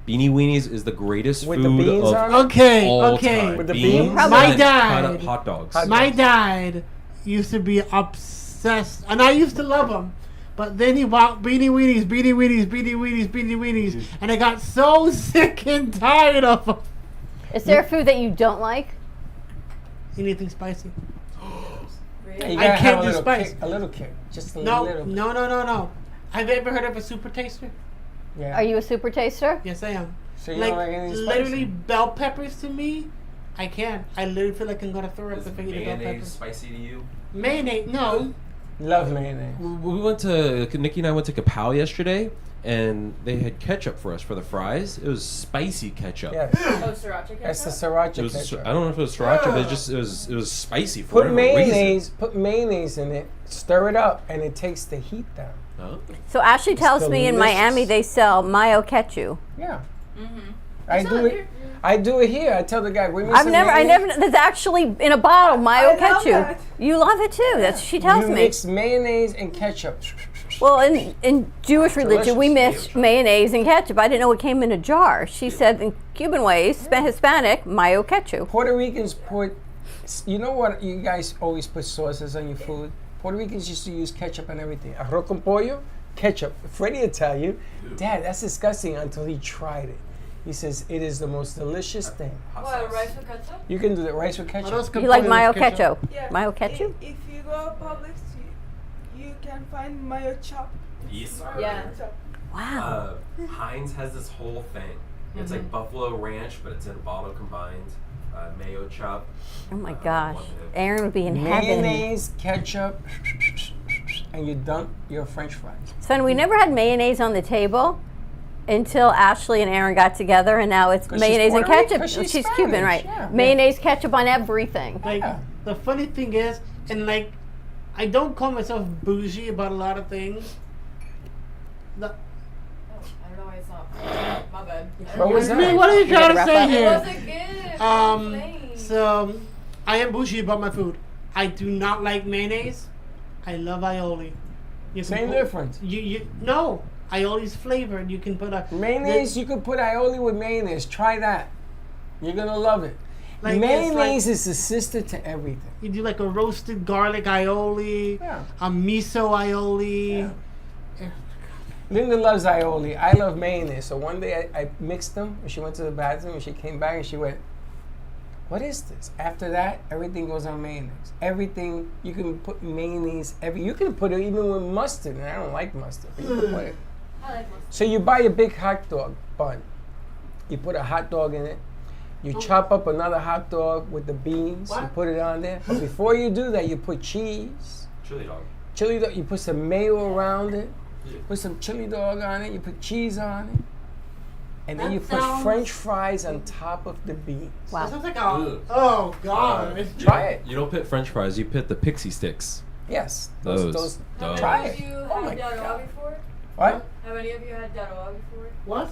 Beanie weenies is the greatest With the food beans of on it? Okay, all okay. time. With the beans, beans? and My then dad- cut up hot dogs. my dad used to be obsessed, and I used to love him. But then he bought beanie weenies, beanie weenies, beanie weenies, beanie weenies, and I got so sick and tired of them. Is there food that you don't like? Anything spicy? Yeah, you I gotta can't have do a little spice. kick, a little kick, just a No, little. no. Have you ever heard of a super taster? Yeah. Are you a super taster? Yes, I am. So you Like don't like anything literally spicy? bell peppers to me I can't. I literally feel like I'm gonna throw up if I eat a bell pepper. Mayonnaise spicy to you? Mayonnaise? No. Love mayonnaise. We went to Nikki and I went to Kapow yesterday, and they had ketchup for us for the fries. It was spicy ketchup. Yes. Oh, sriracha ketchup? That's the sriracha It was ketchup. I don't know if it was sriracha, but it was spicy for Put whatever reason. mayonnaise in it, stir it up, and it takes the heat down. Oh. So Ashley tells It's me in delicious. Miami they sell mayo ketchup. Yeah. Mm-hmm. I do it. I do it here. I tell the guy, bring me I some never. mayonnaise. There's actually in a bottle mayo I love ketchup. that. You love it too. That's she tells You me. mix mayonnaise and ketchup. Well, in Jewish religion, we mix mayonnaise and ketchup. I didn't know it came in a jar. She said in Cuban ways, Hispanic, mayo ketchup. Puerto Ricans put, you know what? You guys always put sauces on your food. Puerto Ricans used to use ketchup on everything. Arroz con pollo, ketchup. Freddie will tell you, Dad, that's disgusting until he tried it. He says it is the most delicious thing. What, rice with ketchup? You can do the rice with ketchup. You like mayo ketchup? Yeah. Mayo ketchup? If you go to Publix, you can find mayo chop. Yes. Yeah. Wow. Heinz has this whole thing. It's like Buffalo Ranch, but it's in a bottle combined. Mayo chop. Oh my gosh. Aaron would be in heaven. Mayonnaise, ketchup, and you dunk your French fries. Son, we never had mayonnaise on the table until Ashley and Aaron got together, and now it's 'Cause mayonnaise she's and Puerto Rican, ketchup. 'cause she's She's Spanish, Cuban, right? yeah. Mayonnaise, ketchup on everything. Like, the funny thing is, and like, I don't call myself bougie about a lot of things. I don't know why it's not. My bad. What was that? What are you trying to wrap say up? here? It was a gift. So I am bougie about my food. I do not like mayonnaise. I love aioli. You can Same put- difference. No, aioli's flavored. You can put a Mayonnaise, you could put aioli with mayonnaise. Try that. You're gonna love it. Like, it's mayonnaise like- is the sister to everything. You do like a roasted garlic aioli, a miso aioli. Linda loves aioli. I love mayonnaise. So one day I mixed them, and she went to the bathroom, and she came back, and she went, "What is this?" After that, everything goes on mayonnaise. Everything, you can put mayonnaise. You can put it even with mustard, and I don't like mustard, but you can put it. I like mustard. So you buy a big hot dog bun. You put a hot dog in it. You chop up another hot dog with the beans. You What? put it on there. But before you do that, you put cheese. Chili dog. Chili dog. You put some mayo around it. Put some chili dog on it. You put cheese on it. And then That you put sounds- French fries on top of the beans. That sounds like oh god. Try it. You don't pit French fries. You pit the pixie sticks. Yes. Those. Try Have it. you Oh my had God. Yaroa before? What? Have any of you had Yaroa before? What?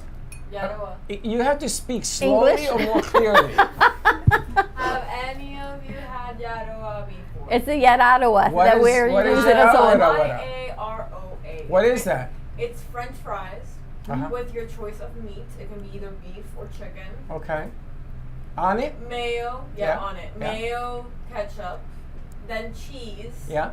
Yaroa. You have to speak slowly English? or more clearly. Have any of you had Yaroa before? It's the Yararoa What that is- we're what is using us on. Yararoa? Yaroa. What is that? It's French fries Uh-huh. with your choice of meat. It can be either beef or chicken. Okay. On it? Mayo, Yeah. on it. Yeah. Mayo, ketchup, then cheese. Yeah.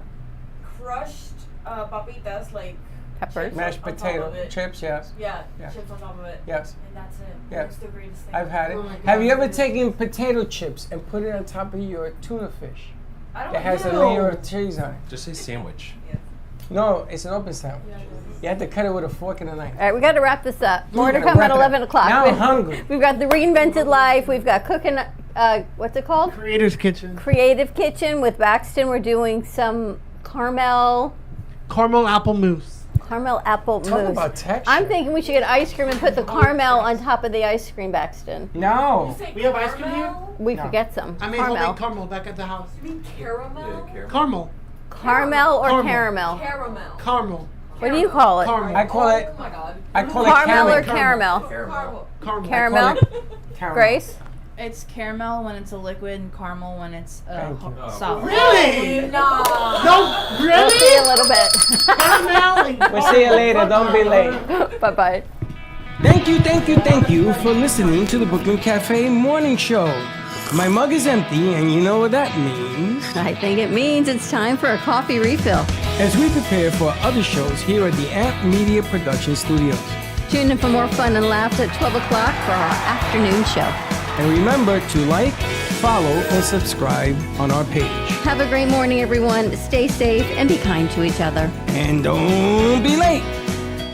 Crushed papitas like Peppers. chips Mashed on top potato of it. chips, yes. Yeah, Yeah. chips on top of it. Yes. And that's it. Yes. It's the greatest thing. I've had it. Oh my Have you God. ever taken potato chips and put it on top of your tuna fish? I don't That has a know. layer of cheese on it. Just say sandwich. No, it's an open sandwich. You have to cut it with a fork and a knife. All right, we got to wrap this up. More to gotta come wrap at it up. 11 o'clock. Now I'm hungry. We've got the Reinvented Life. We've got Cooking, what's it called? Creator's Kitchen. Creative Kitchen with Baxton. We're doing some caramel apple mousse. Caramel apple Talk mousse. about texture. I'm thinking we should get ice cream and put the caramel on top of the ice cream, Baxton. No. We have ice cream here? We could get some. I made caramel. homemade caramel back at the house. You mean caramel? Caramel. Caramel or caramel? Caramel. Caramel. What do you call it? Caramel. I call it. Oh my god. I call it Caramel or caramel. caramel? Caramel. Caramel? Caramel. Grace? It's caramel when it's a liquid and caramel when it's Thank you. solid. Really? No. No, We'll really? see you a little bit. Caramel and We'll see you later. Don't be late. Bye-bye. Thank you for listening to the Brooklyn Cafe Morning Show. My mug is empty, and you know what that means. I think it means it's time for a coffee refill. As we prepare for other shows here at the Amp Media Production Studios. Tune in for more fun and laughs at 12 o'clock for our afternoon show. And remember to like, follow, and subscribe on our page. Have a great morning, everyone. Stay safe and be kind to each other. And don't be late.